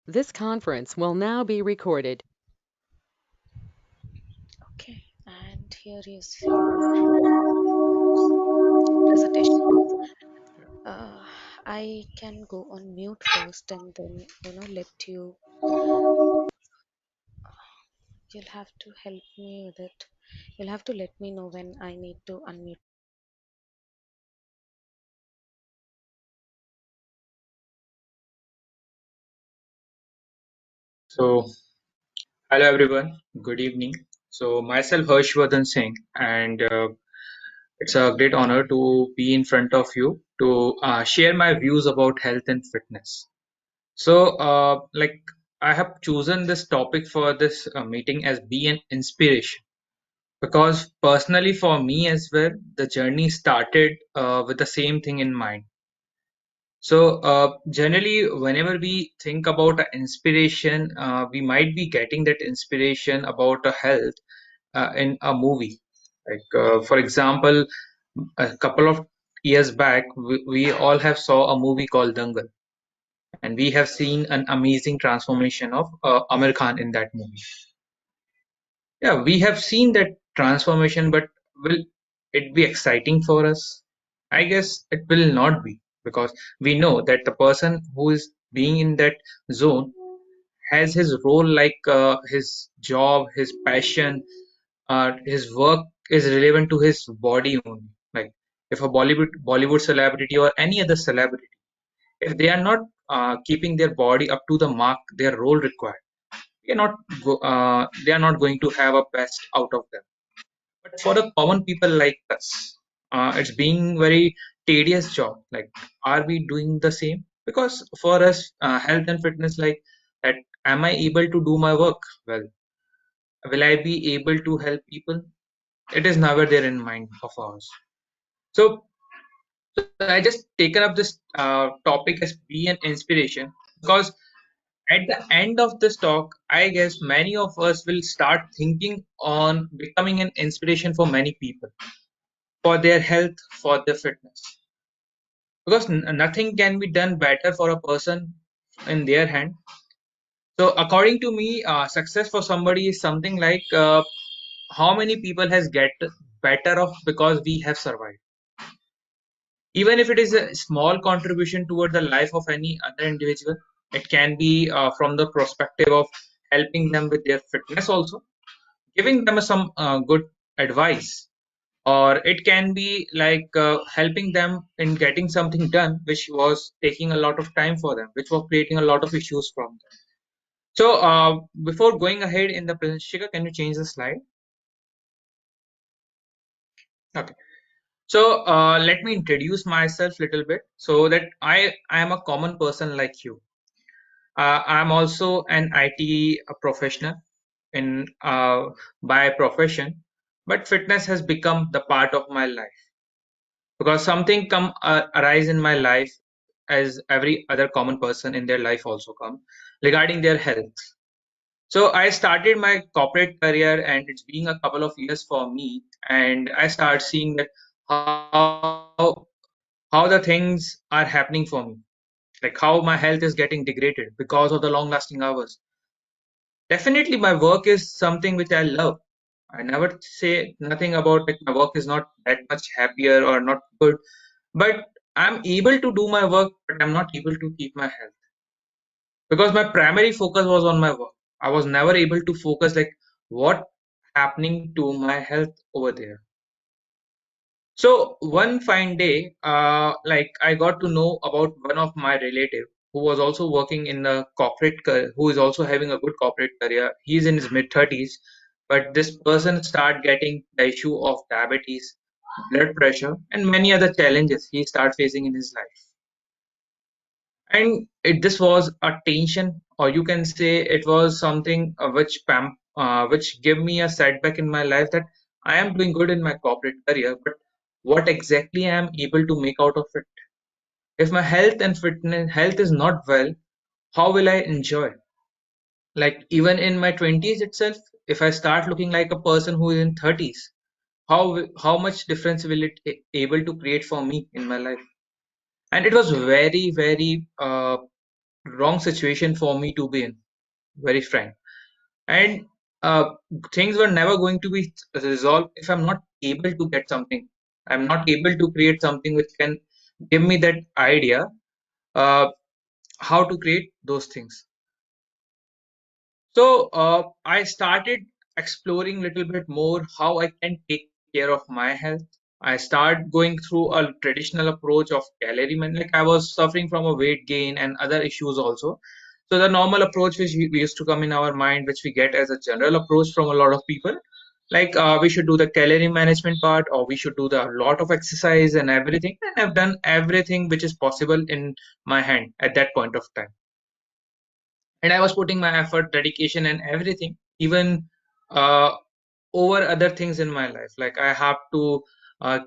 This conference will now be recorded. Okay, and here is your presentation. Uh, I can go on mute first, and then let you. You'll have to help me with it. You'll have to let me know when I need to unmute. So, hello everyone, good evening. So, myself Harshvardhan Singh, and it's a great honor to be in front of you to share my views about health and fitness. So, I have chosen this topic for this meeting as be an inspiration because personally for me as well, the journey started with the same thing in mind. So, generally, whenever we think about a inspiration, we might be getting that inspiration about a health in a movie. For example, a couple of years back, we all have saw a movie called Dangal, and we have seen an amazing transformation of Amir Khan in that movie. Yeah, we have seen that transformation, but will it be exciting for us? I guess it will not be because we know that the person who is being in that zone has his role like his job, his passion, his work is relevant to his body only. Like if a Bollywood celebrity or any other celebrity, if they are not keeping their body up to the mark, their role required, they are not going to have a best out of them. But for the common people like us, it's being very tedious job. Like, are we doing the same? Because for us, health and fitness, like that, am I able to do my work well? Will I be able to help people? It is never there in mind of ours. So, so I just taken up this topic as be an inspiration because at the end of this talk, I guess many of us will start thinking on becoming an inspiration for many people for their health, for their fitness. Because nothing can be done better for a person in their hand. So according to me, success for somebody is something like how many people has get better off because we have survived. Even if it is a small contribution toward the life of any other individual, it can be from the perspective of helping them with their fitness also, giving them some good advice, or it can be like helping them in getting something done which was taking a lot of time for them, which was creating a lot of issues from them. So before going ahead in the presentation, Shika, can you change the slide? Okay. So let me introduce myself a little bit so that I am a common person like you. I'm also an IT professional in by profession, but fitness has become the part of my life because something come arise in my life as every other common person in their life also come regarding their health. So I started my corporate career and it's been a couple of years for me, and I start seeing that how how the things are happening for me, like how my health is getting degraded because of the long lasting hours. Definitely my work is something which I love. I never say nothing about like my work is not that much happier or not good, but I'm able to do my work, but I'm not able to keep my health because my primary focus was on my work. I was never able to focus like what happening to my health over there. So one fine day, like I got to know about one of my relative who was also working in a who is also having a good corporate career. He's in his mid 30s, but this person start getting the issue of diabetes, blood pressure, and many other challenges he start facing in his life. And this was a tension, or you can say it was something which gave me a setback in my life that I am doing good in my corporate career, but what exactly I am able to make out of it? If my health is not well, how will I enjoy? Like even in my 20s itself, if I start looking like a person who is in 30s, how much difference will it able to create for me in my life? And it was very wrong situation for me to be in, very frank. And uh, things were never going to be resolved if I'm not able to get something. I'm not able to create something which can give me that idea uh, how to create those things. So I started exploring a little bit more how I can take care of my health. I started going through a traditional approach of calorie management. Like I was suffering from a weight gain and other issues also. So the normal approach which we used to come in our mind, which we get as a general approach from a lot of people, like we should do the calorie management part, or we should do the lot of exercise and everything. And I've done everything which is possible in my hand at that point of time, and I was putting my effort, dedication, and everything, even uh, over other things in my life. Like I have to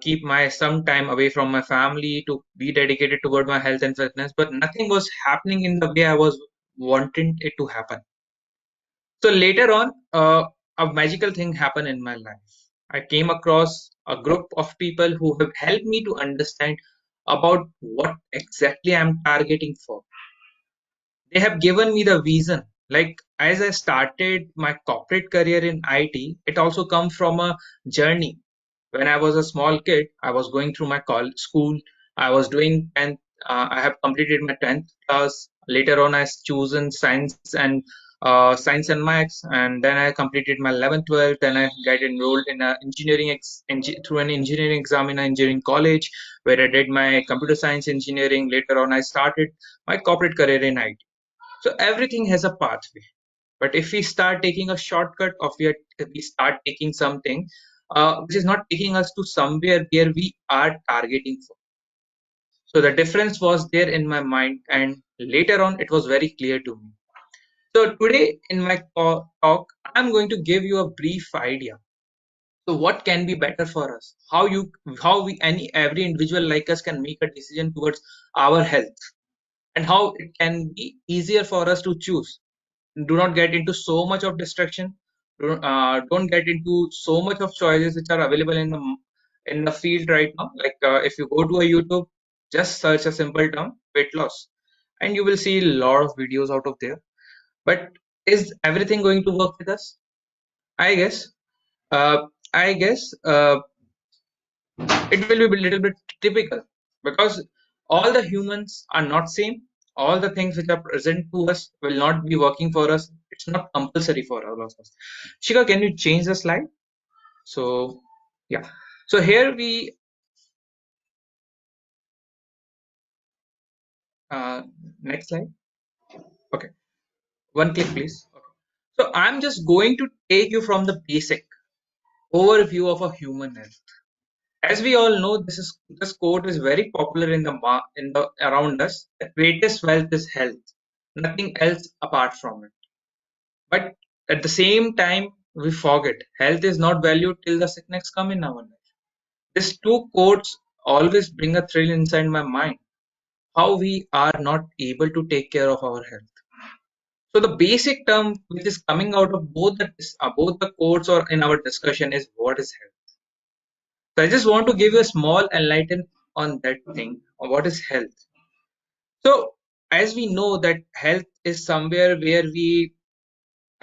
keep my some time away from my family to be dedicated toward my health and fitness, but nothing was happening in the way I was wanting it to happen. So later on, a magical thing happened in my life. I came across a group of people who have helped me to understand about what exactly I'm targeting for. They have given me the vision. Like as I started my corporate career in IT, it also comes from a journey. When I was a small kid, I was going through my college school. I was doing 10th. I have completed my 10th class. Later on, I chosen science and maths, and then I completed my 11th, 12th. Then I got enrolled in a through an engineering exam in an engineering college, where I did my computer science engineering. Later on, I started my corporate career in IT. So everything has a pathway. But if we start taking a shortcut, or if we start taking something which is not taking us to somewhere where we are targeting for. So the difference was there in my mind, and later on it was very clear to me. So today in my talk, I'm going to give you a brief idea. So what can be better for us? How we any every individual like us can make a decision towards our health, and how it can be easier for us to choose. Do not get into so much of distraction. Don't get into so much of choices which are available in the field right now. Like if you go to a YouTube, just search a simple term weight loss, and you will see a lot of videos out of there. But is everything going to work with us? I guess. I guess it will be a little bit typical, because all the humans are not same. All the things which are present to us will not be working for us. It's not compulsory for all of us. Shika, can you change the slide? So yeah. So here we uh, next slide. Okay, one click please. Okay. So I'm just going to take you from the basic overview of a human health. As we all know, this quote is very popular in the around us. The greatest wealth is health, nothing else apart from it. But at the same time, we forget health is not valued till the sickness come in our life. These two quotes always bring a thrill inside my mind. How we are not able to take care of our health. So the basic term which is coming out of both the quotes or in our discussion is what is health. So I just want to give you a small enlighten on that thing, on what is health. So as we know that health is somewhere where we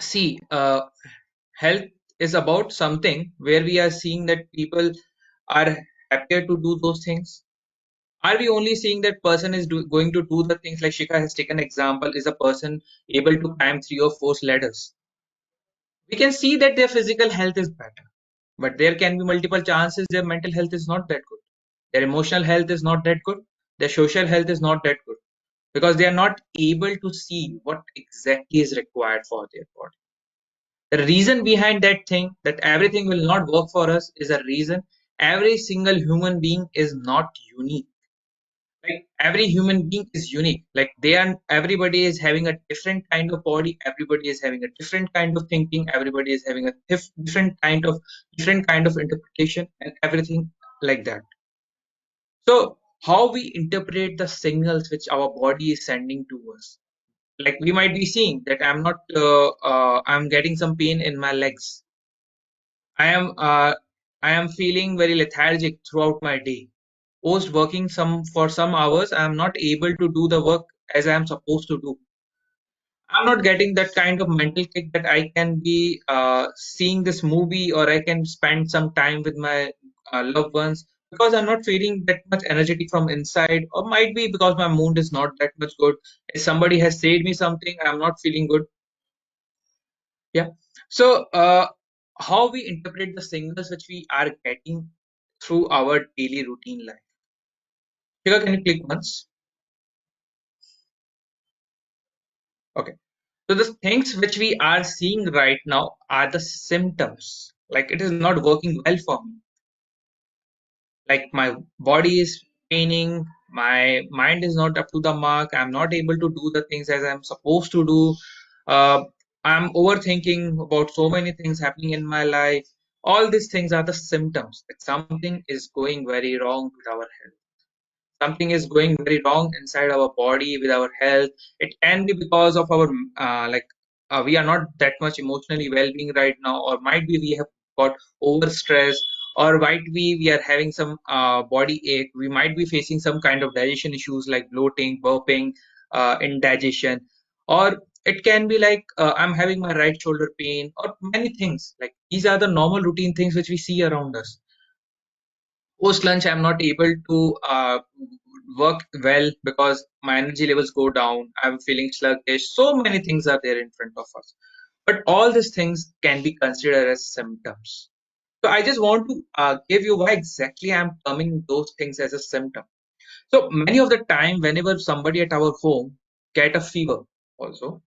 see health is about something where we are seeing that people are happier to do those things. Are we only seeing that person is going to do the things like Shika has taken example, is a person able to climb 3 or 4 ladders? We can see that their physical health is better, but there can be multiple chances their mental health is not that good. Their emotional health is not that good. Their social health is not that good, because they are not able to see what exactly is required for their body. The reason behind that thing that everything will not work for us is a reason every single human being is not unique. Like every human being is unique. Like they are, everybody is having a different kind of body. Everybody is having a different kind of thinking. Everybody is having a different kind of interpretation and everything like that. So how we interpret the signals which our body is sending to us. Like we might be seeing that I'm getting some pain in my legs. I am I am feeling very lethargic throughout my day. Post working some for some hours, I am not able to do the work as I am supposed to do. I'm not getting that kind of mental kick that I can be seeing this movie or I can spend some time with my loved ones because I'm not feeling that much energetic from inside, or might be because my mood is not that much good. If somebody has said me something, I'm not feeling good. Yeah. So, how we interpret the signals which we are getting through our daily routine life. Shika, can you click once? Okay. So the things which we are seeing right now are the symptoms. Like it is not working well for me. Like my body is paining, my mind is not up to the mark. I'm not able to do the things as I'm supposed to do. Uh, I'm overthinking about so many things happening in my life. All these things are the symptoms that something is going very wrong with our health. Something is going very wrong inside our body with our health. It can be because of our we are not that much emotionally well-being right now, or might be we have got overstress, or might be we are having some body ache. We might be facing some kind of digestion issues like bloating, burping, indigestion, or it can be like I'm having my right shoulder pain, or many things. Like these are the normal routine things which we see around us. Post lunch, I'm not able to work well because my energy levels go down. I'm feeling sluggish. So many things are there in front of us, but all these things can be considered as symptoms. So I just want to give you why exactly I'm terming those things as a symptom. So many of the time whenever somebody at our home get a fever also,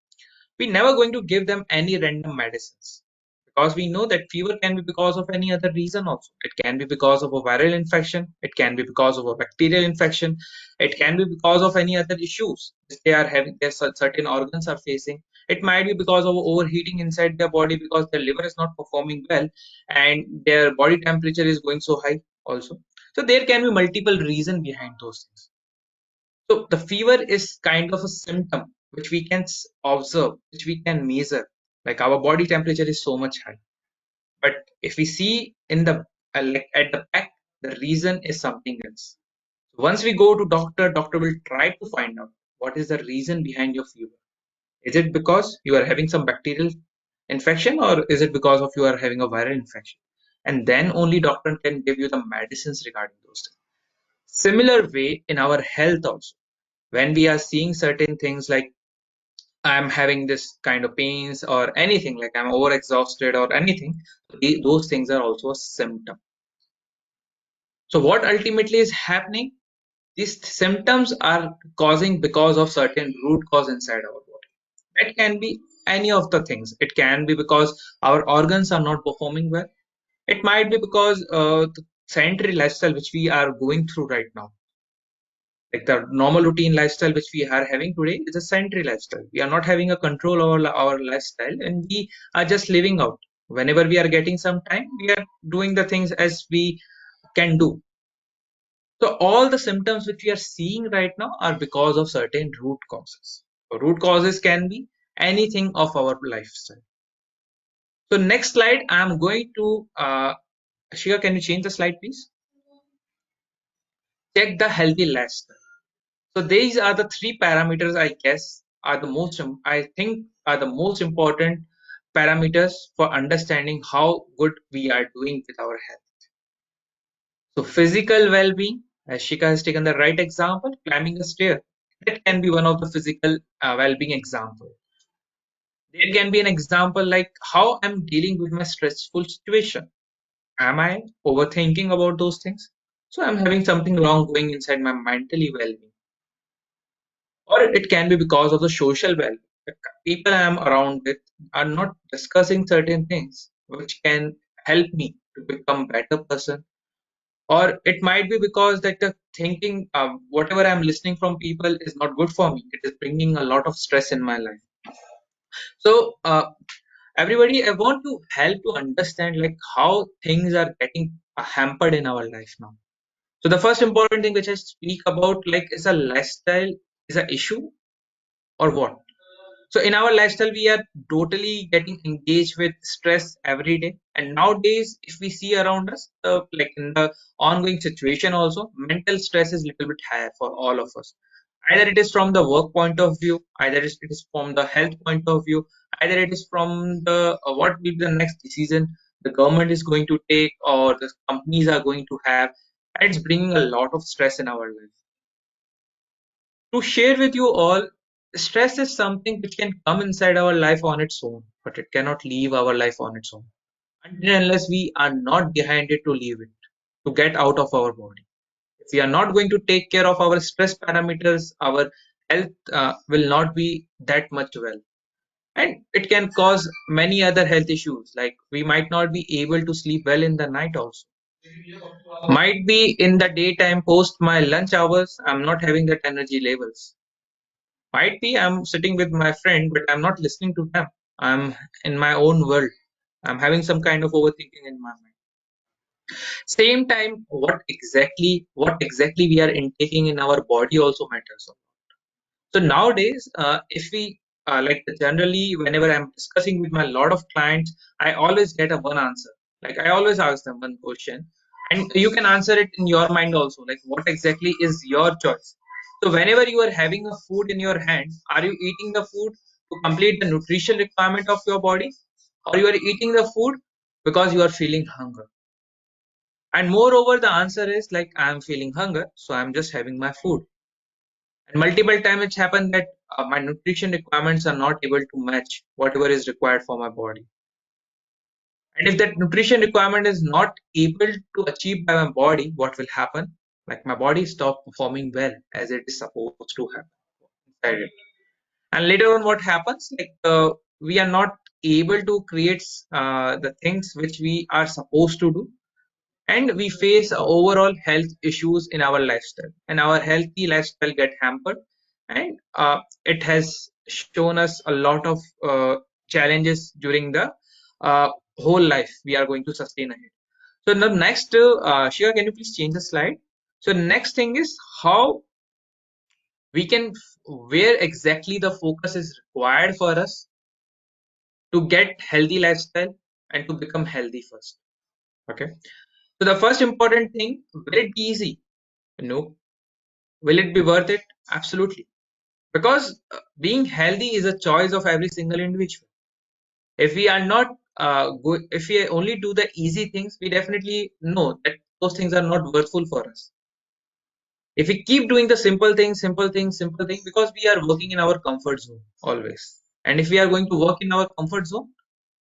we never going to give them any random medicines, because we know that fever can be because of any other reason also. It can be because of a viral infection, it can be because of a bacterial infection, it can be because of any other issues that they are having, their certain organs are facing. It might be because of overheating inside their body because their liver is not performing well and their body temperature is going so high also. So there can be multiple reasons behind those things. So the fever is kind of a symptom which we can observe, which we can measure. Like our body temperature is so much high, but if we see in the like at the back, the reason is something else. Once we go to doctor, doctor will try to find out what is the reason behind your fever. Is it because you are having some bacterial infection, or is it because of you are having a viral infection? And then only doctor can give you the medicines regarding those things. Similar way in our health also, when we are seeing certain things like I'm having this kind of pains or anything, like I'm overexhausted or anything, those things are also a symptom. So what ultimately is happening? These symptoms are causing because of certain root cause inside our body. That can be any of the things. It can be because our organs are not performing well. It might be because the sedentary lifestyle which we are going through right now, like the normal routine lifestyle which we are having today is a sedentary lifestyle. We are not having a control over our lifestyle, and we are just living out. Whenever we are getting some time, we are doing the things as we can do. So all the symptoms which we are seeing right now are because of certain root causes. So root causes can be anything of our lifestyle. So next slide, I'm going to Ashika, can you change the slide, please? Check the healthy lifestyle. So these are the three parameters I guess are the most I think are the most important parameters for understanding how good we are doing with our health. So physical well-being, as Shika has taken the right example, climbing a stair. That can be one of the physical well-being example. There can be an example like how I'm dealing with my stressful situation. Am I overthinking about those things? So I'm having something wrong going inside my mentally well-being. Or it can be because of the social well. The people I am around with are not discussing certain things which can help me to become a better person. Or it might be because that the thinking, whatever I'm listening from people is not good for me. It is bringing a lot of stress in my life. So everybody, I want to help to understand like how things are getting hampered in our life now. So the first important thing which I speak about like is a lifestyle is an issue or what? So in our lifestyle, we are totally getting engaged with stress every day. And nowadays, if we see around us, like in the ongoing situation also, mental stress is little bit higher for all of us. Either it is from the work point of view, either it is from the health point of view, either it is from the what will be the next decision the government is going to take or the companies are going to have. It's bringing a lot of stress in our life. To share with you all, stress is something which can come inside our life on its own, but it cannot leave our life on its own until and unless we are not behind it to leave it, to get out of our body. If we are not going to take care of our stress parameters, our health will not be that much well. And it can cause many other health issues, like we might not be able to sleep well in the night also. Might be in the daytime post my lunch hours, I'm not having that energy levels. Might be I'm sitting with my friend, but I'm not listening to them. I'm in my own world. I'm having some kind of overthinking in my mind. Same time, what exactly we are intaking in our body also matters. So nowadays, if we like generally, whenever I'm discussing with my lot of clients, I always get a one answer. Like I always ask them one question, and you can answer it in your mind also. Like what exactly is your choice? So whenever you are having a food in your hand, are you eating the food to complete the nutrition requirement of your body, or you are eating the food because you are feeling hunger? And moreover, the answer is like I am feeling hunger, so I'm just having my food. And multiple times it's happened that my nutrition requirements are not able to match whatever is required for my body. And if that nutrition requirement is not able to achieve by my body, what will happen? Like my body stop performing well as it is supposed to happen inside it. And later on, what happens? Like we are not able to create the things which we are supposed to do, and we face overall health issues in our lifestyle, and our healthy lifestyle get hampered, and it has shown us a lot of challenges during the uh, whole life we are going to sustain ahead. So the next Shia, can you please change the slide? So next thing is how we can, where exactly the focus is required for us to get healthy lifestyle and to become healthy first. Okay, so the first important thing, will it be easy? No. Will it be worth it? Absolutely. Because being healthy is a choice of every single individual. If we are not if we only do the easy things, we definitely know that those things are not worthful for us. If we keep doing the simple things, because we are working in our comfort zone always. And if we are going to work in our comfort zone,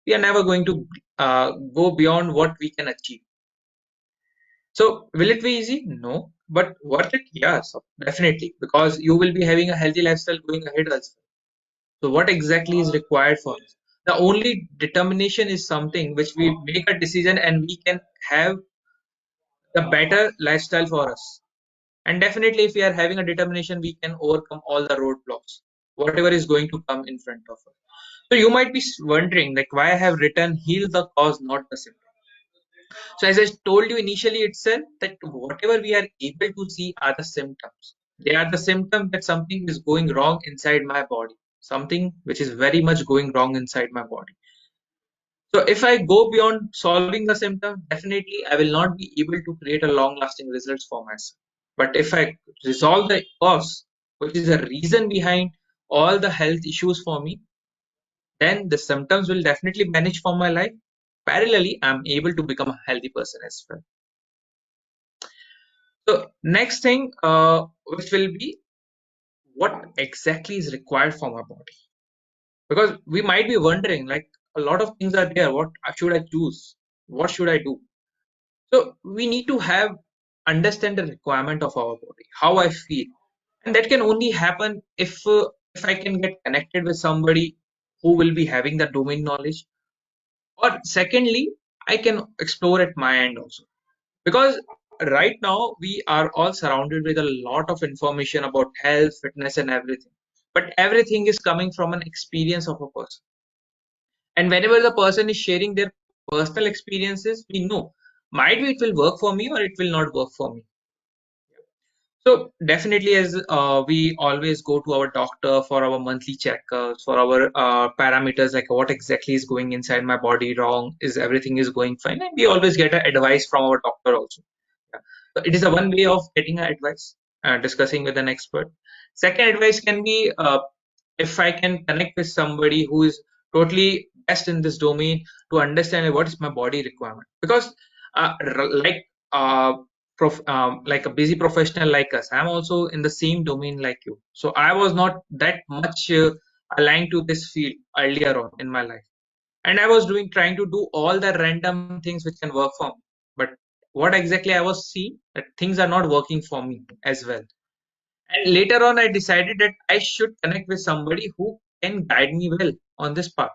we are never going to go beyond what we can achieve. So, will it be easy? No. But worth it? Yes, definitely. Because you will be having a healthy lifestyle going ahead as well. So, what exactly is required for us? The only determination is something which we make a decision and we can have the better lifestyle for us. And definitely, if we are having a determination, we can overcome all the roadblocks, whatever is going to come in front of us. So, you might be wondering, like, why I have written heal the cause, not the symptom. So as I told you initially itself, that whatever we are able to see are the symptoms. They are the symptoms that something is going wrong inside my body, something which is very much going wrong inside my body. So if I go beyond solving the symptom, definitely I will not be able to create a long-lasting results for myself. But if I resolve the cause, which is the reason behind all the health issues for me, then the symptoms will definitely vanish from my life. Parallelly, I'm able to become a healthy person as well. So next thing, which will be what exactly is required from our body, because we might be wondering like a lot of things are there. What should I choose? What should I do? So we need to have understand the requirement of our body, how I feel, and that can only happen if I can get connected with somebody who will be having the domain knowledge, or secondly, I can explore at my end also. Because right now we are all surrounded with a lot of information about health, fitness, and everything. But everything is coming from an experience of a person. And whenever the person is sharing their personal experiences, we know might be it will work for me or it will not work for me. So definitely, as we always go to our doctor for our monthly checkups, for our parameters, like what exactly is going inside my body wrong, is everything is going fine, and we always get a advice from our doctor also. Yeah. So it is a one way of getting an advice, discussing with an expert. Second advice can be, if I can connect with somebody who is totally best in this domain to understand like, what is my body requirement. Because like uh, like a busy professional like us, I'm also in the same domain like you. So I was not that much aligned to this field earlier on in my life, and I was doing trying to do all the random things which can work for me. But what exactly I was seeing that things are not working for me as well. And later on, I decided that I should connect with somebody who can guide me well on this path.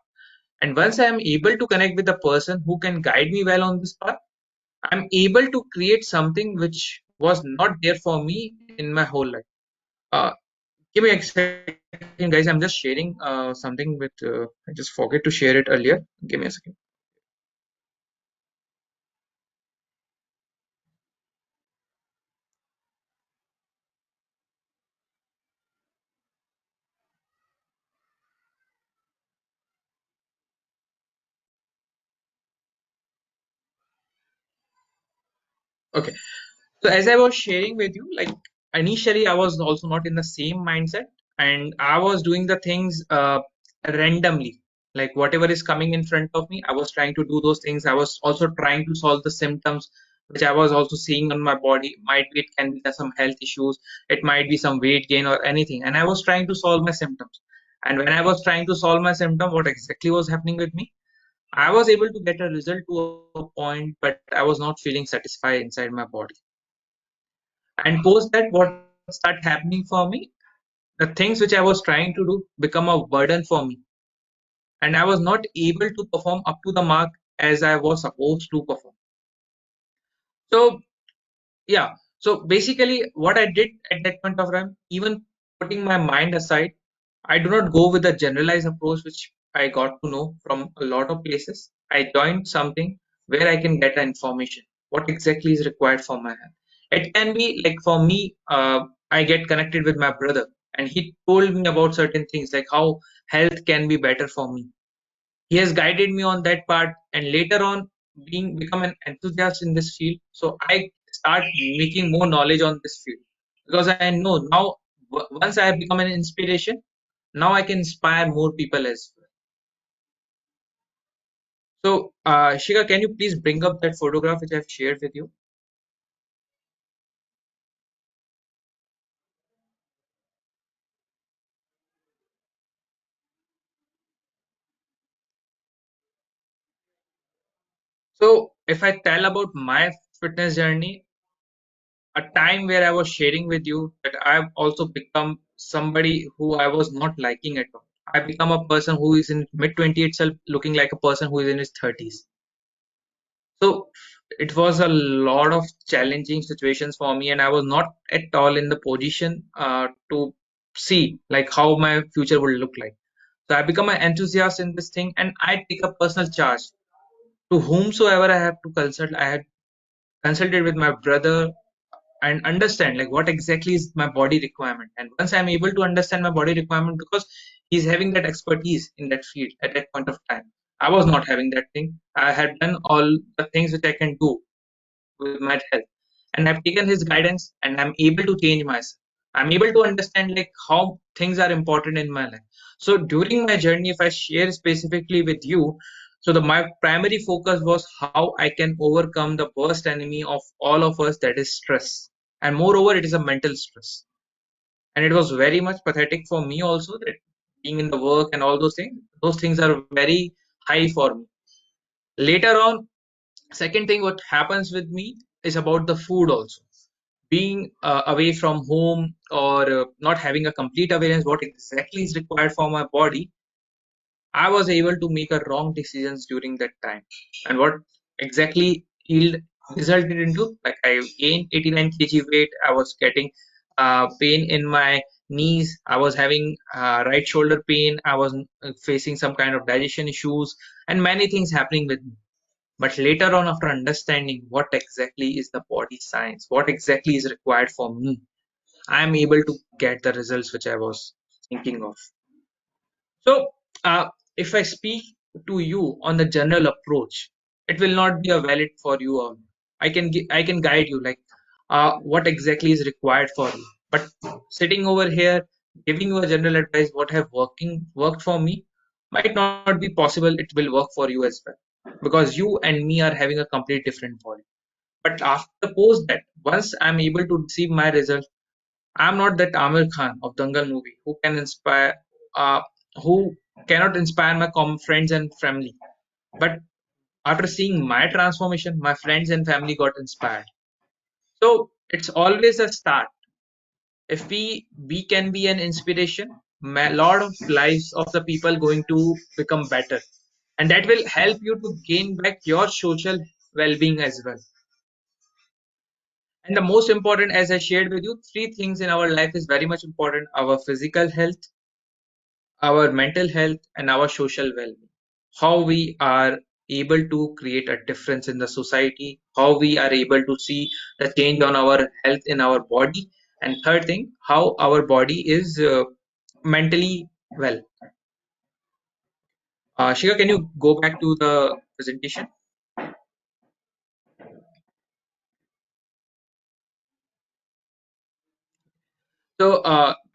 And once I am able to connect with a person who can guide me well on this path, I'm able to create something which was not there for me in my whole life. Uh, Give me a second, guys. I'm just sharing something with. I just forget to share it earlier. Give me a second. Okay. So as I was sharing with you, like initially I was also not in the same mindset, and I was doing the things randomly. Like whatever is coming in front of me, I was trying to do those things. I was also trying to solve the symptoms which I was also seeing on my body. Might be it can be some health issues, it might be some weight gain or anything. And I was trying to solve my symptoms. And when I was trying to solve my symptom, what exactly was happening with me? I was able to get a result to a point, but I was not feeling satisfied inside my body. And post that, what start happening for me? The things which I was trying to do become a burden for me, and I was not able to perform up to the mark as I was supposed to perform. So yeah, so basically, what I did at that point of time, even putting my mind aside, I do not go with a generalized approach which I got to know from a lot of places. I joined something where I can get information. What exactly is required for my health? It can be like for me, I get connected with my brother, and he told me about certain things like how health can be better for me. He has guided me on that part, and later on, being become an enthusiast in this field, so I start making more knowledge on this field because I know now once I have become an inspiration, now I can inspire more people as well. So, Shika, can you please bring up that photograph which I've shared with you? So, if I tell about my fitness journey, a time where I was sharing with you that I've also become somebody who I was not liking at all. I become a person who is in mid 20 itself, looking like a person who is in his 30s. So it was a lot of challenging situations for me, and I was not at all in the position to see like how my future would look like. So I become an enthusiast in this thing, and I take a personal charge to whomsoever I have to consult. I had consulted with my brother and understand like what exactly is my body requirement. And once I'm able to understand my body requirement, because he's having that expertise in that field at that point of time, I was not having that thing. I had done all the things which I can do with my health, and I've taken his guidance, and I'm able to change myself. I'm able to understand like how things are important in my life. So during my journey, if I share specifically with you, so my primary focus was how I can overcome the worst enemy of all of us, that is stress. And moreover, it is a mental stress, and it was very much pathetic for me also that being in the work and all those things are very high for me. Later on, second thing what happens with me is about the food also. Being away from home, or not having a complete awareness what exactly is required for my body, I was able to make a wrong decisions during that time. And what exactly yield resulted into, like I gained 89 kg weight. I was getting pain in my knees. I was having right shoulder pain. I was facing some kind of digestion issues, and many things happening with me. But later on, after understanding what exactly is the body science, what exactly is required for me, I am able to get the results which I was thinking of. So, if I speak to you on the general approach, it will not be a valid for you. All I can I can guide you like what exactly is required for you. But sitting over here, giving you a general advice, what have worked for me might not be possible. It will work for you as well, because you and me are having a complete different body. But after suppose that once I'm able to receive my result, I'm not that Amir Khan of Dangal movie who can inspire, uh, who cannot inspire my friends and family. But after seeing my transformation, my friends and family got inspired. So it's always a start. If we can be an inspiration, a lot of lives of the people going to become better, and that will help you to gain back your social well-being as well. And the most important, as I shared with you, three things in our life is very much important: our physical health, our mental health, and our social well-being. How we are able to create a difference in the society, how we are able to see the change on our health in our body, and third thing, how our body is mentally well. Shika, can you go back to the presentation? So,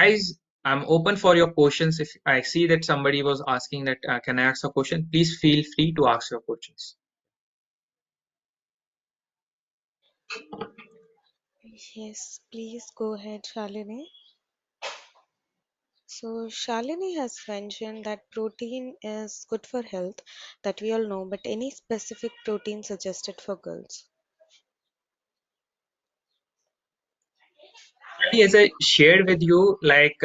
guys, I'm open for your questions. If I see that somebody was asking that, can I ask a question? Please feel free to ask your questions. Yes, please go ahead, Shalini. So, Shalini has mentioned that protein is good for health, that we all know, but any specific protein suggested for girls? As I shared with you, like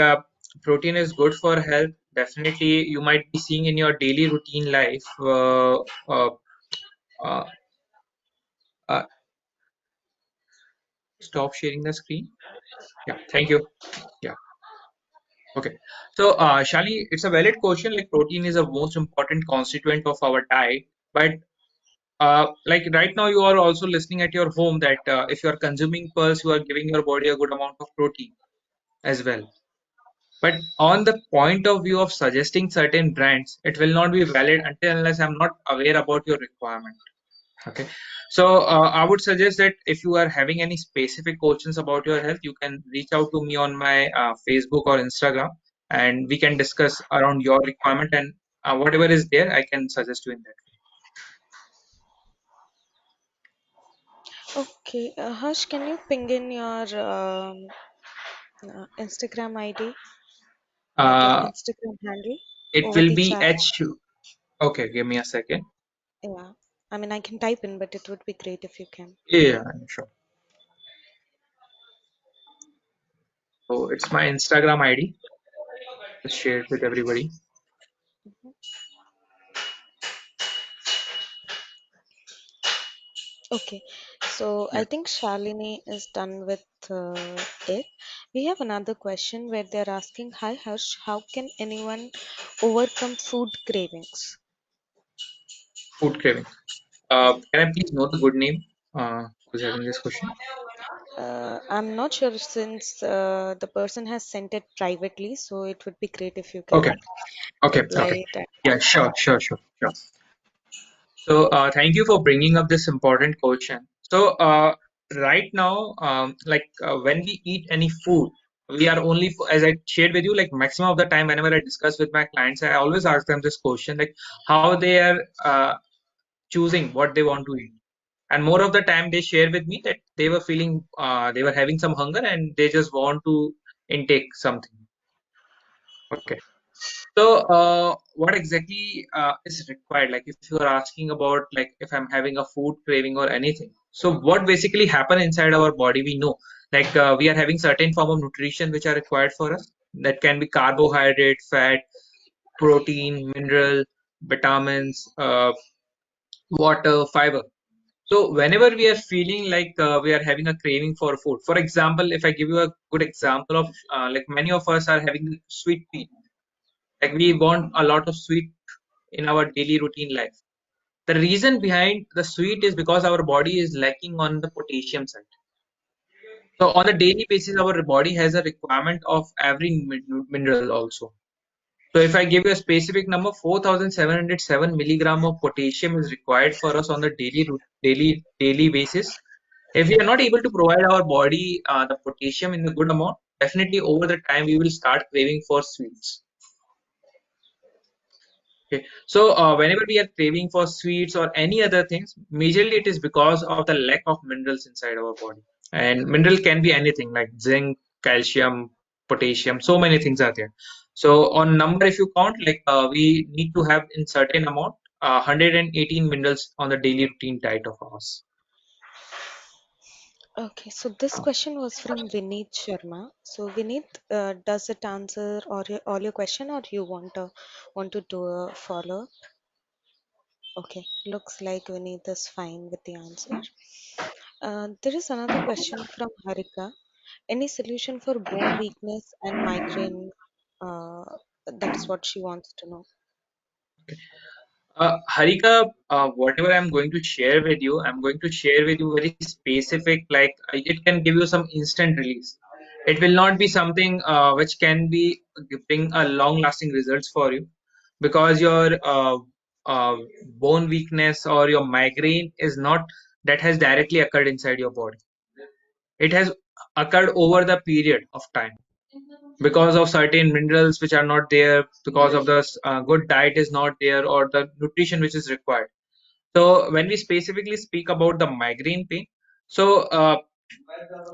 protein is good for health. Definitely, you might be seeing in your daily routine life. Uh, uh, uh, Stop sharing the screen. Yeah, thank you. Yeah, okay. So, Shali, it's a valid question. Like, protein is a most important constituent of our diet, but like right now, you are also listening at your home that if you are consuming pearls, you are giving your body a good amount of protein as well. But on the point of view of suggesting certain brands, it will not be valid until unless I'm not aware about your requirement. Okay. So I would suggest that if you are having any specific questions about your health, you can reach out to me on my Facebook or Instagram, and we can discuss around your requirement, and whatever is there, I can suggest you in that. Okay, Harsh, can you ping in your Instagram ID, like your Uh, Instagram handle it over will the be chat? H. Okay, give me a second. Yeah, I mean, I can type in, but it would be great if you can. Yeah, sure. So it's my Instagram ID. Just share it with everybody. Okay, so I Yeah. think Shalini is done with it. We have another question where they're asking, "Hi Harsh, how can anyone overcome food cravings?" Food cravings. Can I please know the good name? Who's having this question? I'm not sure since the person has sent it privately, so it would be great if you Okay. can Okay. Okay. reply it. Yeah. Sure. Sure. Sure. Sure. So, thank you for bringing up this important question. So, right now, when we eat any food, we are only, as I shared with you, like maximum of the time, whenever I discuss with my clients, I always ask them this question, like how they are choosing what they want to eat. And more of the time, they share with me that they were feeling, they were having some hunger and they just want to intake something. Okay. So, what exactly is required? Like, if you are asking about, like, if I'm having a food craving or anything. So, what basically happen inside our body? We know, like, we are having certain form of nutrition which are required for us. That can be carbohydrate, fat, protein, mineral, vitamins, water, fiber. So, whenever we are feeling like we are having a craving for food, for example, if I give you a good example of, like, many of us are having sweet tea, like we want a lot of sweet in our daily routine life. The reason behind the sweet is because our body is lacking on the potassium side. So on a daily basis, our body has a requirement of every mineral also. So if I give you a specific number, 4,707 milligram of potassium is required for us on the daily basis. If we are not able to provide our body the potassium in a good amount, definitely over the time we will start craving for sweets. Okay. So whenever we are craving for sweets or any other things, majorly it is because of the lack of minerals inside our body. And mineral can be anything like zinc, calcium, potassium, so many things are there. So on number, if you count, like we need to have in certain amount, 118 minerals on the daily routine diet of ours. Okay, so this question was from Vineet Sharma. So Vineet, does it answer all your question, or you want to do a follow? Okay, looks like Vineet is fine with the answer. There is another question from Harika. Any solution for bone weakness and migraine? Uh, that is what she wants to know. Harika, whatever I'm going to share with you, I'm going to share with you very specific, like it can give you some instant release. It will not be something which can be bring a long-lasting results for you because your uh, bone weakness or your migraine is not that has directly occurred inside your body. It has occurred over the period of time because of certain minerals which are not there, because of the good diet is not there, or the nutrition which is required. So when we specifically speak about the migraine pain, so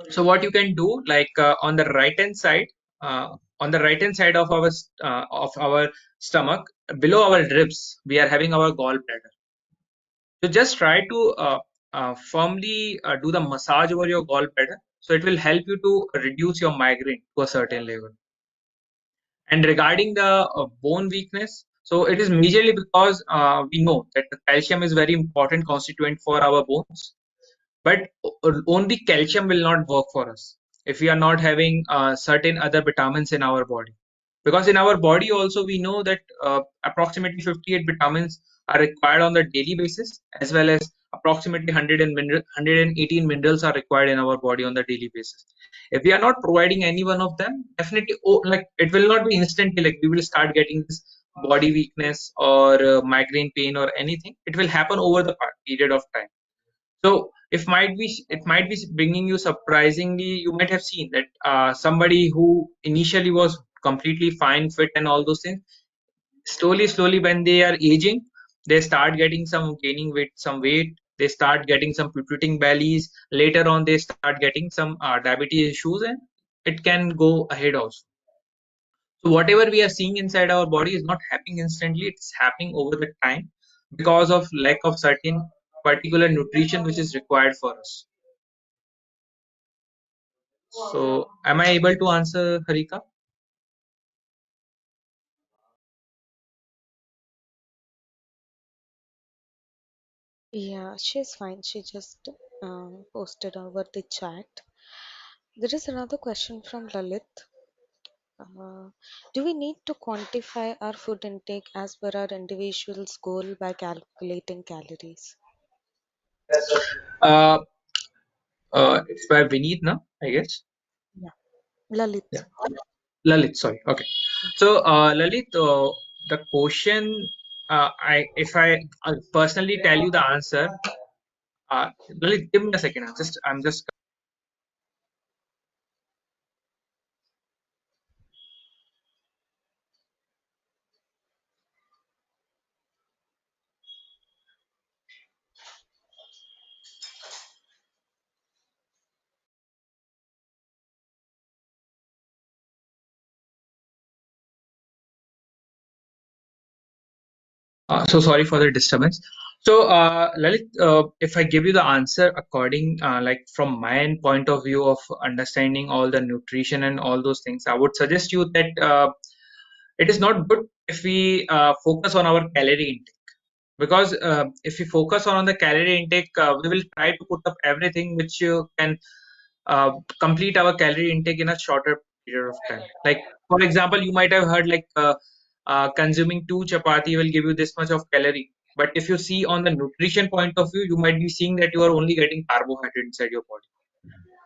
so what you can do, like on the right hand side of our stomach, below our ribs, we are having our gallbladder. So just try to firmly do the massage over your gallbladder. So it will help you to reduce your migraine to a certain level. And regarding the bone weakness, so it is majorly because we know that the calcium is very important constituent for our bones, but only calcium will not work for us if we are not having certain other vitamins in our body. Because in our body also we know that approximately 58 vitamins are required on the daily basis, as well as approximately 118 minerals are required in our body on the daily basis. If we are not providing any one of them, definitely, oh, like it will not be instantly like we will start getting this body weakness or migraine pain or anything. It will happen over the period of time. So if might be it might be bringing you surprisingly, you might have seen that somebody who initially was completely fine, fit, and all those things, slowly when they are aging, they start getting some gaining weight, some weight. They start getting some protruding bellies. Later on, they start getting some diabetes issues, and it can go ahead also. So whatever we are seeing inside our body is not happening instantly. It's happening over the time because of lack of certain particular nutrition which is required for us. So, am I able to answer, Harika? Yeah, she's fine. She just posted over the chat. There is another question from Lalit. Uh, do we need to quantify our food intake as per our individual's goal by calculating calories? Uh, it's by Vineet, no? I guess. Yeah, Lalit. Yeah. Lalit, sorry. Okay. So, Lalit, the question, if I'll personally tell you the answer, Lalit, give me a second. I'm just. So sorry for the disturbance. So, Lalit, if I give you the answer according, like from my end point of view of understanding all the nutrition and all those things, I would suggest you that it is not good if we focus on our calorie intake, because if we focus on the calorie intake, we will try to put up everything which you can uh, complete our calorie intake in a shorter period of time. Like for example, you might have heard like consuming two chapati will give you this much of calorie. But if you see on the nutrition point of view, you might be seeing that you are only getting carbohydrate inside your body,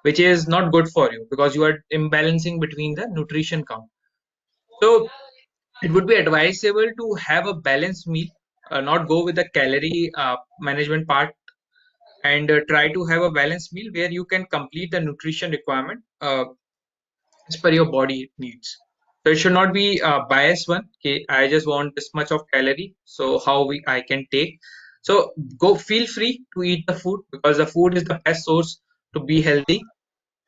which is not good for you because you are imbalancing between the nutrition count. So it would be advisable to have a balanced meal, not go with the calorie management part, and try to have a balanced meal where you can complete the nutrition requirement. as per your body needs. So it should not be a biased one. Okay, I just want this much of calorie. So how we I can take. So go feel free to eat the food because the food is the best source to be healthy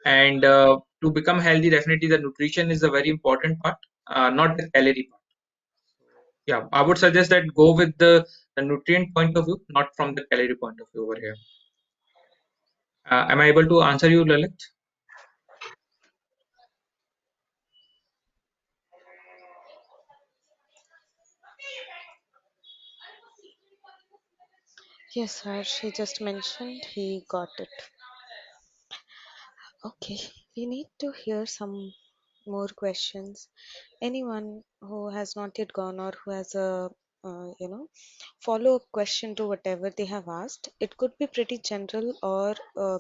and to become healthy. Definitely, the nutrition is a very important part, not the calorie part. Yeah, I would suggest that go with the nutrient point of view, not from the calorie point of view over here. Am I able to answer you, Lalit? Yes, Harsh, he just mentioned he got it. Okay, we need to hear some more questions. Anyone who has not yet gone or who has a follow up question to whatever they have asked. It could be pretty general or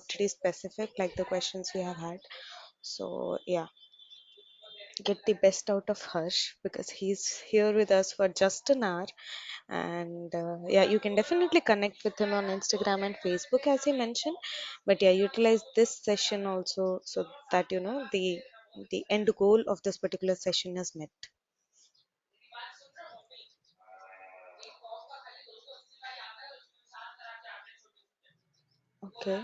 pretty specific, like the questions we have had. So yeah, get the best out of Harsh because he's here with us for just an hour. And yeah, you can definitely connect with him on Instagram and Facebook as he mentioned. But yeah, utilize this session also so that the end goal of this particular session is met. Okay.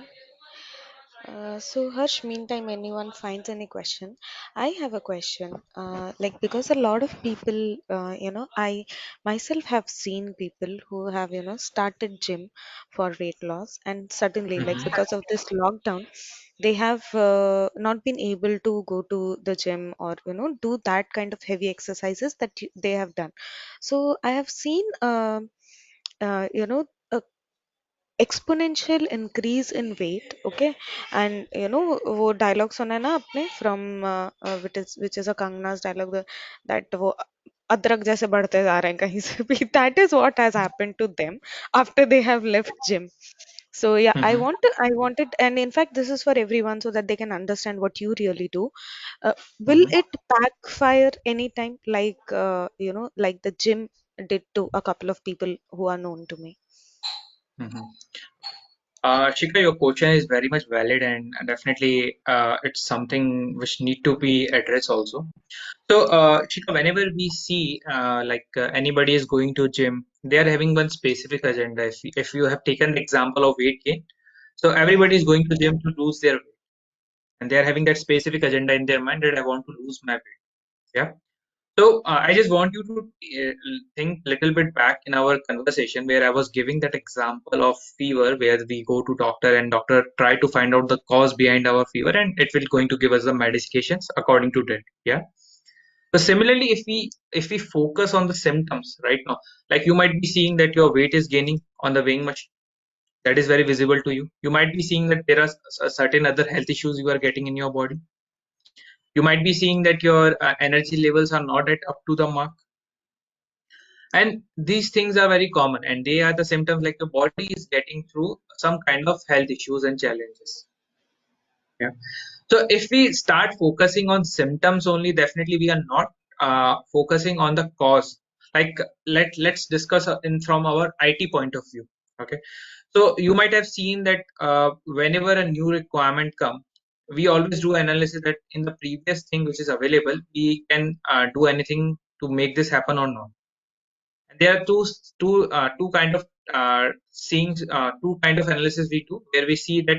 So Harsh, meantime, anyone finds any question, I have a question. Like because a lot of people, I myself have seen people who have started gym for weight loss, and suddenly, like Mm-hmm. because of this lockdown, they have not been able to go to the gym or do that kind of heavy exercises that they have done. So I have seen, a exponential increase in weight. Okay, and वो dialogue सुना है ना आपने from which is a Kangna's dialogue, that वो अदरक जैसे बढ़ते जा रहे हैं कहीं से भी. That is what has happened to them after they have left gym. So yeah, Mm-hmm. I wanted, and in fact this is for everyone so that they can understand what you really do. Will Mm-hmm. it backfire anytime, like like the gym did to a couple of people who are known to me? Mm-hmm. Shika, your question is very much valid and definitely it's something which need to be addressed also. So, Shika, whenever we see anybody is going to gym, they are having one specific agenda. If you have taken the example of weight gain, so everybody is going to gym to lose their weight, and they are having that specific agenda in their mind that I want to lose my weight. Yeah. So I just want you to think little bit back in our conversation where I was giving that example of fever where we go to doctor and doctor try to find out the cause behind our fever and it will going to give us the medications according to that. Yeah. So similarly, if we focus on the symptoms right now, like you might be seeing that your weight is gaining on the weighing machine. That is very visible to you. You might be seeing that there are certain other health issues you are getting in your body. You might be seeing that your energy levels are not at up to the mark. And these things are very common, and they are the symptoms like the body is getting through some kind of health issues and challenges. Yeah. So if we start focusing on symptoms only, definitely we are not focusing on the cause. Like let's discuss in from our IT point of view. Okay. So you might have seen that whenever a new requirement come, we always do analysis that in the previous thing which is available, we can do anything to make this happen or not. There are two kind of seeing two kind of analysis we do where we see that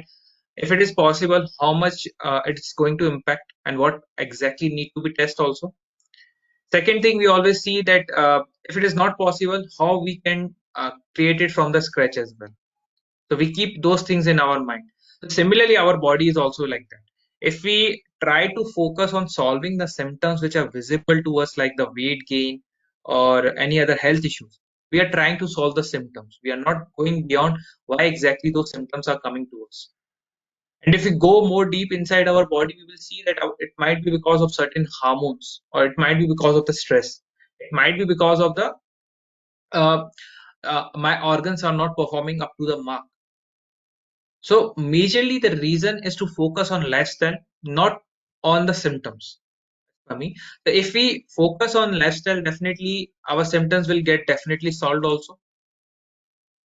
if it is possible how much it's going to impact and what exactly need to be tested also. Second thing we always see that if it is not possible how we can create it from the scratch as well. So we keep those things in our mind. So similarly, our body is also like that. If we try to focus on solving the symptoms which are visible to us, like the weight gain or any other health issues, we are trying to solve the symptoms. We are not going beyond why exactly those symptoms are coming to us. And if we go more deep inside our body, we will see that it might be because of certain hormones, or it might be because of the stress. It might be because of the uh, my organs are not performing up to the mark. So majorly the reason is to focus on lifestyle, not on the symptoms. For me, so if we focus on lifestyle, definitely our symptoms will get definitely solved also.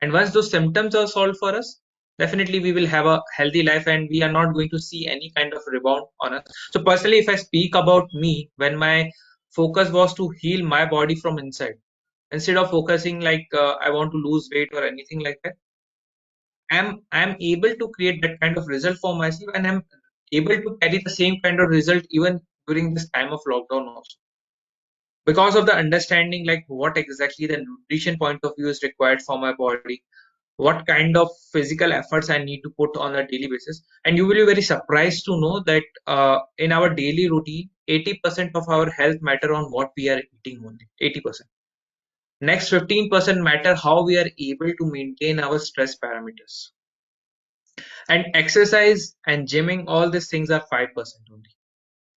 And once those symptoms are solved for us, definitely we will have a healthy life and we are not going to see any kind of rebound on us. So personally, if I speak about me, when my focus was to heal my body from inside, instead of focusing like I want to lose weight or anything like that, I'm able to create that kind of result for myself, and I'm able to carry the same kind of result even during this time of lockdown also, because of the understanding like what exactly the nutrition point of view is required for my body, what kind of physical efforts I need to put on a daily basis. And you will be very surprised to know that in our daily routine, 80% of our health matter on what we are eating only. 80%. Next 15% matter how we are able to maintain our stress parameters. And exercise and gymming, all these things are 5% only.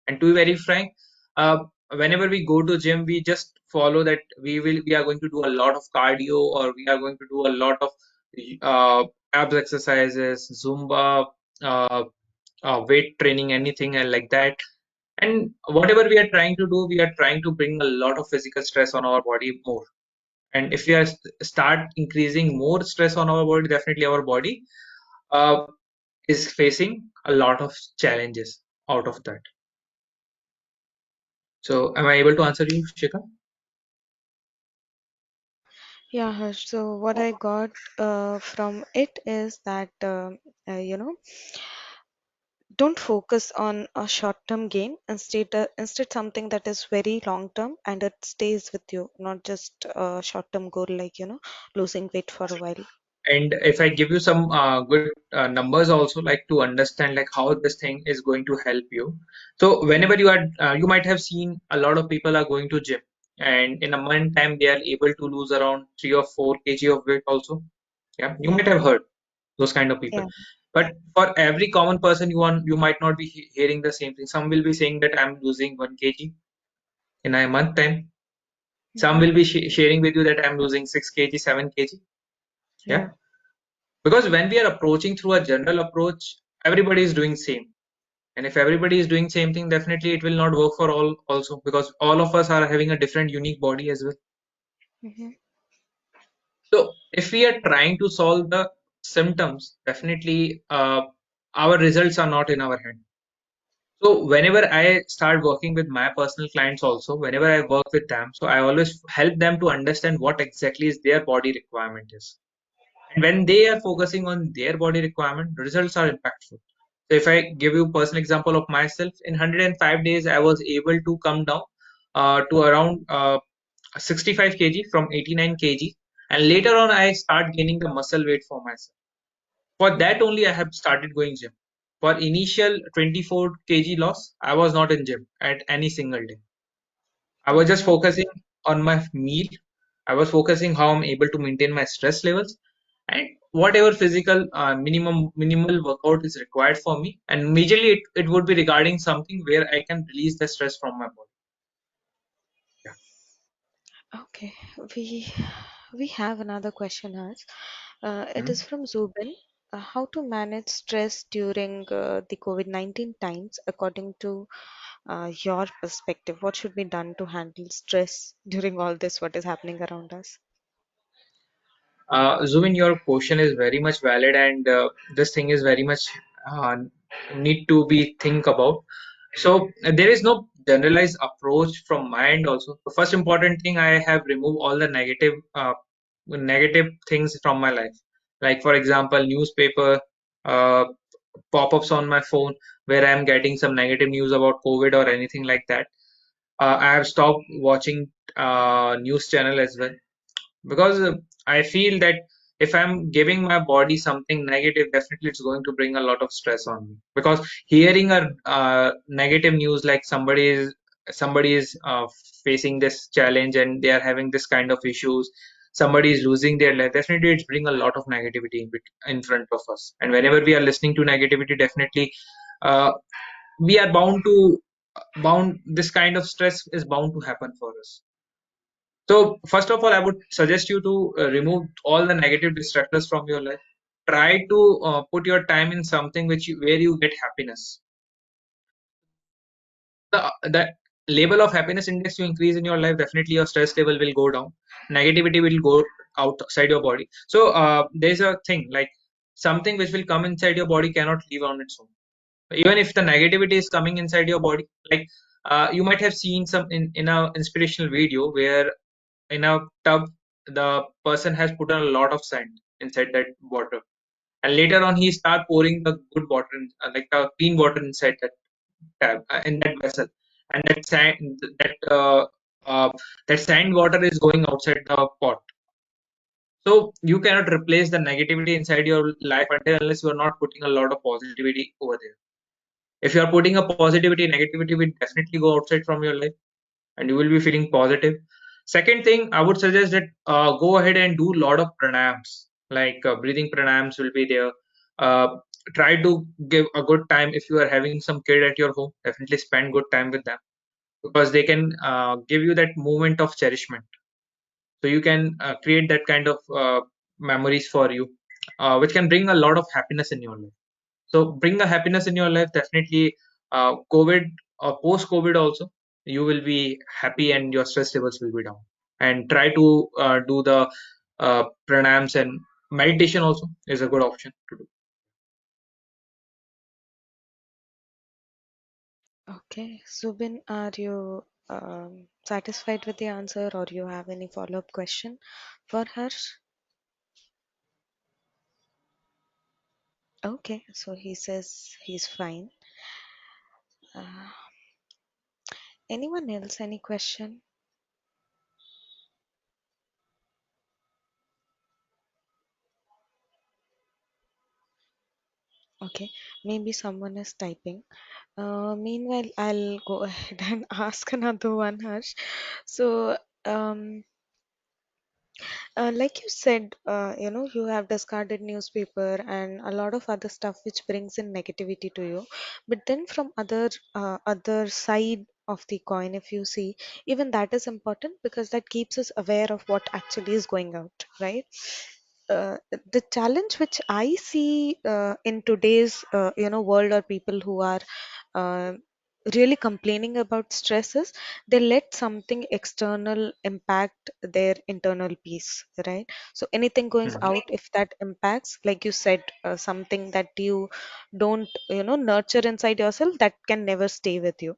And to be very frank, uh, whenever we go to gym, we just follow that we are going to do a lot of cardio, or we are going to do a lot of uh, abs exercises, Zumba, uh, weight training, anything and like that. And whatever we are trying to do, we are trying to bring a lot of physical stress on our body more. And if we are start increasing more stress on our body, definitely our body uh, is facing a lot of challenges out of that. So, am I able to answer you, Shikha? Yeah, Harsh. So what I got from it is that don't focus on a short-term gain. Instead something that is very long-term and it stays with you, not just a short-term goal like losing weight for a while. And if I give you some good numbers also, like to understand like how this thing is going to help you. So whenever you are, you might have seen a lot of people are going to gym, and in a month time they are able to lose around 3 or 4 kg of weight also. Yeah, you might have heard those kind of people. Yeah. But for every common person, you might not be hearing the same thing. Some will be saying that I'm losing 1 kg in a month time. Some Hmm. will be sharing with you that I'm losing 6 kg, 7 kg. Yeah. Yeah, because when we are approaching through a general approach, everybody is doing same. And if everybody is doing same thing, definitely it will not work for all also, because all of us are having a different unique body as well. Hmm. So if we are trying to solve the symptoms, definitely our results are not in our hand. So whenever I start working with my personal clients also, whenever I work with them, so I always help them to understand what exactly is their body requirement is. And when they are focusing on their body requirement, results are impactful. So if I give you personal example of myself, in 105 days, I was able to come down to around 65 kg from 89 kg. And later on, I start gaining the muscle weight for myself. For that only, I have started going gym. For initial 24 kg loss, I was not in gym at any single day. I was just Okay. focusing on my meal. I was focusing how I'm able to maintain my stress levels, and whatever physical minimal workout is required for me. And majorly it would be regarding something where I can release the stress from my body. Yeah. Okay. We we have another question, Harsh. It is Mhm. from Zubin. How to manage stress during the COVID-19 times according to your perspective? What should be done to handle stress during all this? What is happening around us? Zubin, your question is very much valid, and this thing is very much uh, need to be think about. So there is no generalized approach from my end. Also, the first important thing, I have removed all the negative things from my life. Like for example, newspaper, uh, pop-ups on my phone where I am getting some negative news about COVID or anything like that. I have stopped watching news channel as well, because I feel that if I'm giving my body something negative, definitely it's going to bring a lot of stress on me. Because hearing a negative news like somebody is facing this challenge and they are having this kind of issues, somebody is losing their life, definitely it's bring a lot of negativity in front of us. And whenever we are listening to negativity, definitely uh, we are bound this kind of stress is bound to happen for us. So, first of all, I would suggest you to remove all the negative distractors from your life. Try to put your time in something where you get happiness. The level of happiness index you increase in your life, definitely your stress level will go down. Negativity will go outside your body. So, there's a thing like something which will come inside your body cannot leave on its own. Even if the negativity is coming inside your body, like you might have seen some in a inspirational video where in a tub the person has put a lot of sand inside that water, and later on he start pouring the good water like clean water inside that tab in that vessel, and uh, that sand water is going outside the pot. So you cannot replace the negativity inside your life until unless you are not putting a lot of positivity over there. If you are putting a positivity, negativity will definitely go outside from your life, and you will be feeling positive. Second thing, I would suggest that go ahead and do a lot of pranayams, like breathing pranayams will be there. Uh, Try to give a good time if you are having some kid at your home. Definitely spend good time with them because they can give you that moment of cherishment. So you can create that kind of memories for you, which can bring a lot of happiness in your life. So bring the happiness in your life. Definitely, COVID or post COVID also, you will be happy and your stress levels will be down. And try to do the pranayams, and meditation also is a good option to do. Okay, Subin, are you satisfied with the answer, or you have any follow-up question for her? Okay, so he says he's fine. Uh, Anyone else? Any question? Okay, maybe someone is typing. Meanwhile, I'll go ahead and ask another one, Harsh. So, um, like you said, you have discarded newspaper and a lot of other stuff which brings in negativity to you. But then from other side of the coin, if you see, even that is important because that keeps us aware of what actually is going out, right? The challenge which I see in today's world, or people who are uh, really complaining about stress, is they let something external impact their internal peace, right? So anything going Mhm. out, if that impacts, like you said, something that you don't nurture inside yourself, that can never stay with you.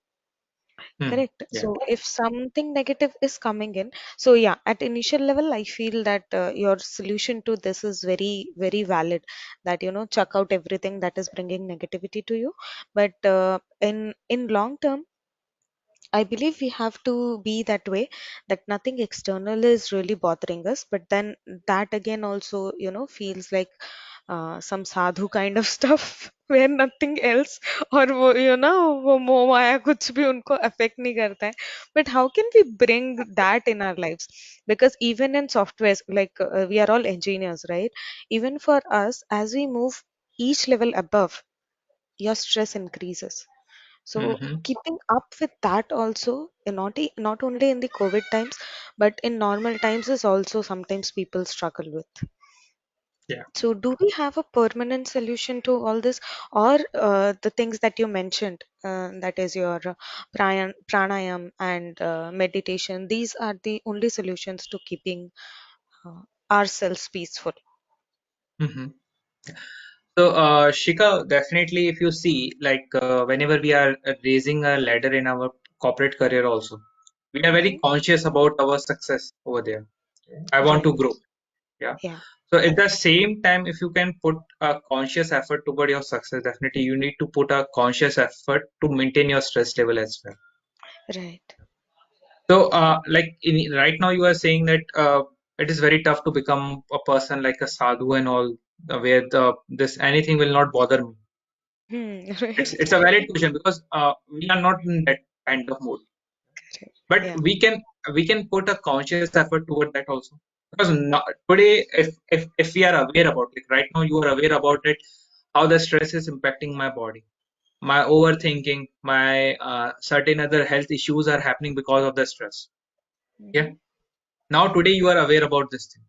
Mhm. Correct. Yeah. So if something negative is coming in, so yeah, at initial level, I feel that your solution to this is very, very valid. That check out everything that is bringing negativity to you. But in long term, I believe we have to be that way, that nothing external is really bothering us. But then that again also, feels like some sadhu kind of stuff where nothing else, or वो मोह माया कुछ भी उनको affect नहीं करता है. But how can we bring that in our lives? Because even in softwares, like we are all engineers, right? Even for us, as we move each level above, your stress increases. So Hmm. keeping up with that also, not only in the COVID times, but in normal times is also sometimes people struggle with. Yeah. So do we have a permanent solution to all this, or the things that you mentioned, that is your pranayam and meditation? These are the only solutions to keeping ourselves peaceful. Hmm. So, Shika, definitely, if you see, like whenever we are raising a ladder in our corporate career, also, we are very Hmm. conscious about our success over there. I want Right. to grow. Yeah. Yeah. So, at the same time, if you can put a conscious effort toward your success, definitely you need to put a conscious effort to maintain your stress level as well. Right. So, right now, you are saying that it is very tough to become a person like a sadhu and all, where this anything will not bother me. Hmm. It's Right. a valid question because we are not in that kind of mode. Correct. But Yeah. we can put a conscious effort toward that also. Because today, if we are aware about it, right now you are aware about it, how the stress is impacting my body, my overthinking, my certain other health issues are happening because of the stress. Yeah. Hmm. Now today you are aware about this thing.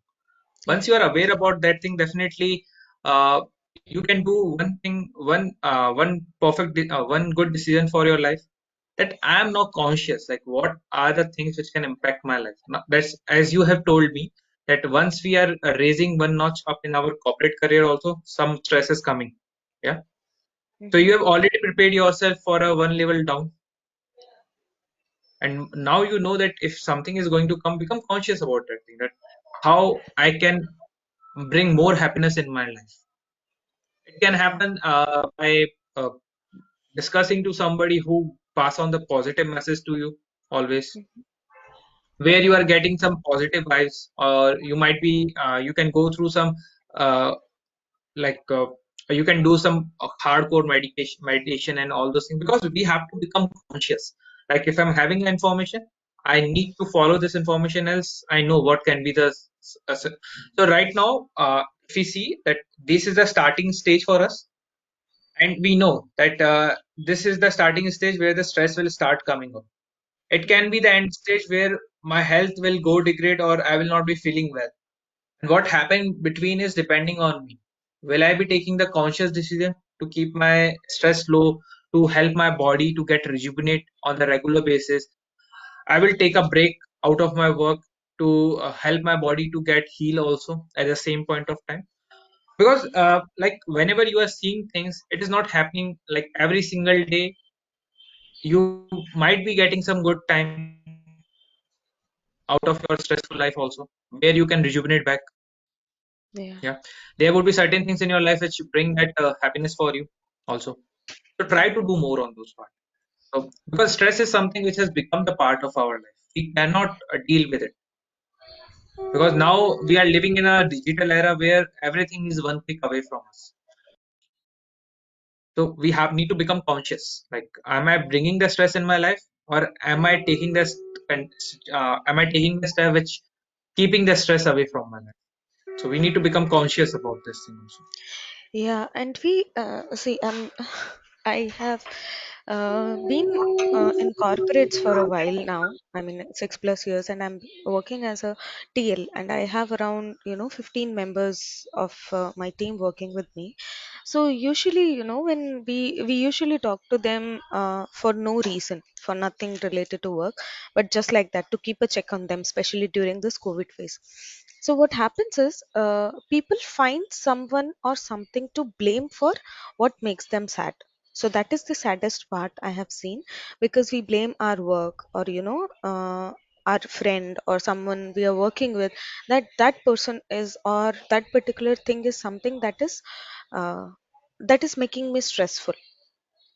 Once you Right. are aware about that thing, definitely uh, you can do one thing, one good decision for your life, that I am now conscious, like what are the things which can impact my life. Now, that's as you have told me that once we are raising one notch up in our corporate career, also some stress is coming. Yeah. So Mm-hmm. you have already prepared yourself for a one level down, and now you know that if something is going to come, become conscious about that thing. That how I can bring more happiness in my life. It can Yeah. happen by uh, discussing to somebody who pass on the positive message to you always, Mhm. where you are getting some positive vibes, or you might be you can go through some uh, like you can do some hardcore meditation and all those things, because we have to become conscious. Like if I'm having information, I need to follow this information, else I know what can be the so right now if we see that this is the starting stage for us, and we know that this is the starting stage where the stress will start coming up. It can Mhm. be the end stage where my health will go degrade or I will not be feeling well. And what happened between is depending on me. Will I be taking the conscious decision to keep my stress low, to help my body to get rejuvenate on the regular basis? I will take a break out of my work to help my body to get heal also at the same point of time. Because like whenever you are seeing things, it is not happening like every single day. You might be getting some good time out of your stressful life also, where you can rejuvenate back. Yeah. Yeah, there would be certain things in your life which bring that happiness for you also. So try to do more on those parts. So, because stress is something which has become the part of our life. We cannot deal with it, because now we are living in a digital era where everything is one click away from us. So we have need to become conscious. Like, am I bringing the stress in my life, or am I taking this? Am I taking the step which keeping the stress away from my life? So we need to become conscious about this thing also. Yeah, and we see. I have been in corporates for a while now. I mean, 6+ years, and I'm working as a TL, and I have around 15 members of my team working with me. So usually, when we usually talk to them for no reason, for nothing related to work, but just like that to keep a check on them, especially during this COVID phase. So what happens is people find someone or something to blame for what makes them sad. So that is the saddest part I have seen, because we blame our work, or our friend or someone we are working with, that that person is, or that particular thing is something uh, that is making me stressful,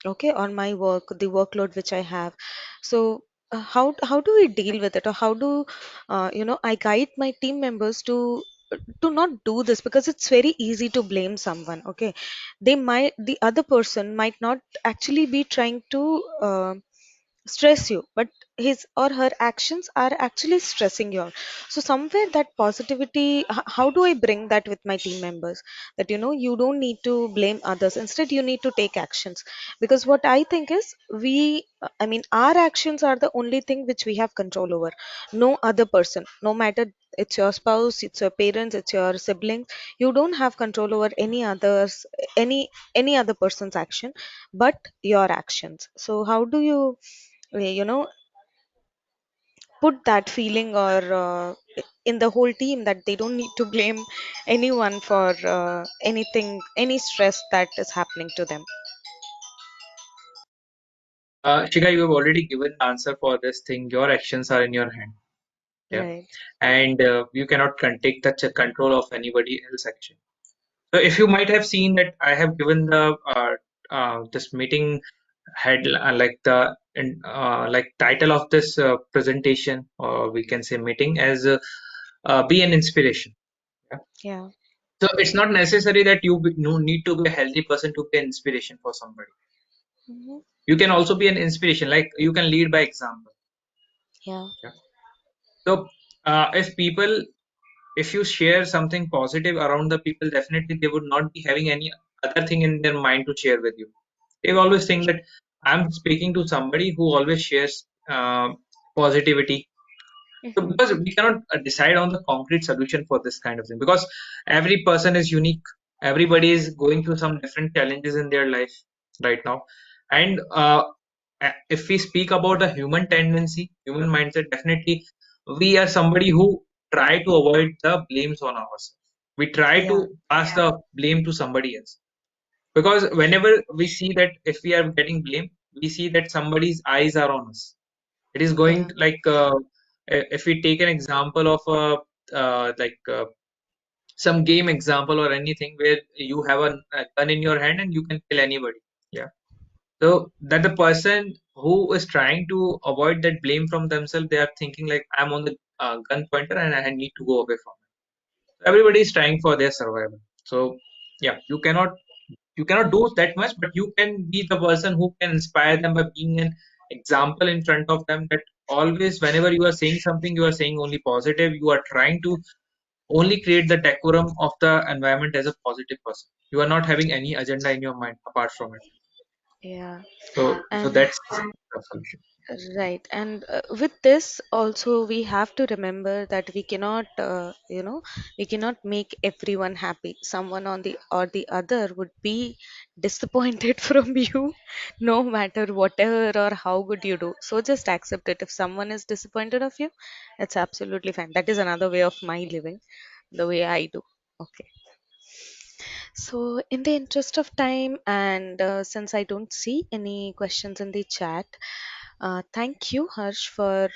okay, on my work, the workload which I have. So how do we deal with it, or how do I guide my team members to not do this? Because it's very easy to blame someone, okay. The other person might not actually be trying to stress you, but his or her actions are actually stressing you out. So somewhere that positivity, how do I bring that with my team members, that you don't need to blame others, instead you need to take actions. Because what I think is, I mean, our actions are the only thing which we have control over. No other person, no matter it's your spouse, it's your parents, it's your siblings, you don't have control over any other person's action but your actions. So how do you you know put that feeling, or in the whole team, that they don't need to blame anyone for anything, any stress that is happening to them? Shika, you have already given the answer for this thing. Your actions are in your hand. Yeah, Right. and you cannot take the control of anybody else action. So if you might have seen that I have given the this meeting head like the like title of this presentation, or we can say meeting, as be an inspiration. Yeah? Yeah. So it's not necessary that you need to be a healthy person to be an inspiration for somebody. Hmm. You can also be an inspiration, like you can lead by example. Yeah. Yeah. So if people, if you share something positive around the people, definitely they would not be having any other thing in their mind to share with you. They always think that I'm speaking to somebody who always shares positivity. So Hmm. because we cannot decide on the concrete solution for this kind of thing, because every person is unique. Everybody is going through some different challenges in their life right now, and if we speak about the human tendency, human mindset, definitely we are somebody who try to avoid the blames on ourselves. We try Yeah, to pass the blame to somebody else. Because whenever we see that if we are getting blamed, we see that somebody's eyes are on us. It is going yeah, to, like if we take an example of some game example or anything where you have a gun in your hand and you can kill anybody. Yeah. So that the person who is trying to avoid that blame from themselves, they are thinking like I'm on the gun pointer and I need to go away from it. Everybody is trying for their survival. So yeah, you cannot do that much, but you can be the person who can inspire them by being an example in front of them, that always whenever you are saying something, you are saying only positive. You are trying to only create the decorum of the environment as a positive person. You are not having any agenda in your mind apart from it. yeah. So And that's the solution. right, and with this also we have to remember that we cannot, we cannot make everyone happy. Someone on the or the other would be disappointed from you, no matter whatever or how good you do. So just accept it. If someone is disappointed of you, it's absolutely fine. That is another way of my living, the way I do. Okay. So, in the interest of time, and since I don't see any questions in the chat, thank you, Harsh, for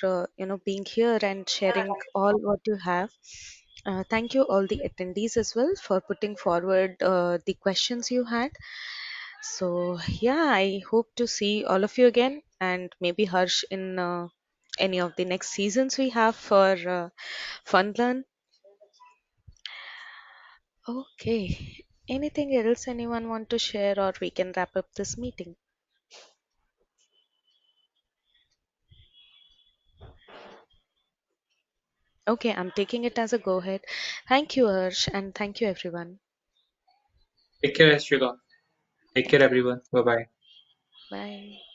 being here and sharing all what you have. Thank you, all the attendees as well, for putting forward the questions you had. So, yeah, I hope to see all of you again, and maybe Harsh in any of the next seasons we have for FunLearn. Okay. Anything else anyone want to share, or we can wrap up this meeting? Okay, I'm taking it as a go ahead. Thank you, Harsh, and thank you, everyone. Take care, Ashwika. Take care, everyone. Bye bye. Bye.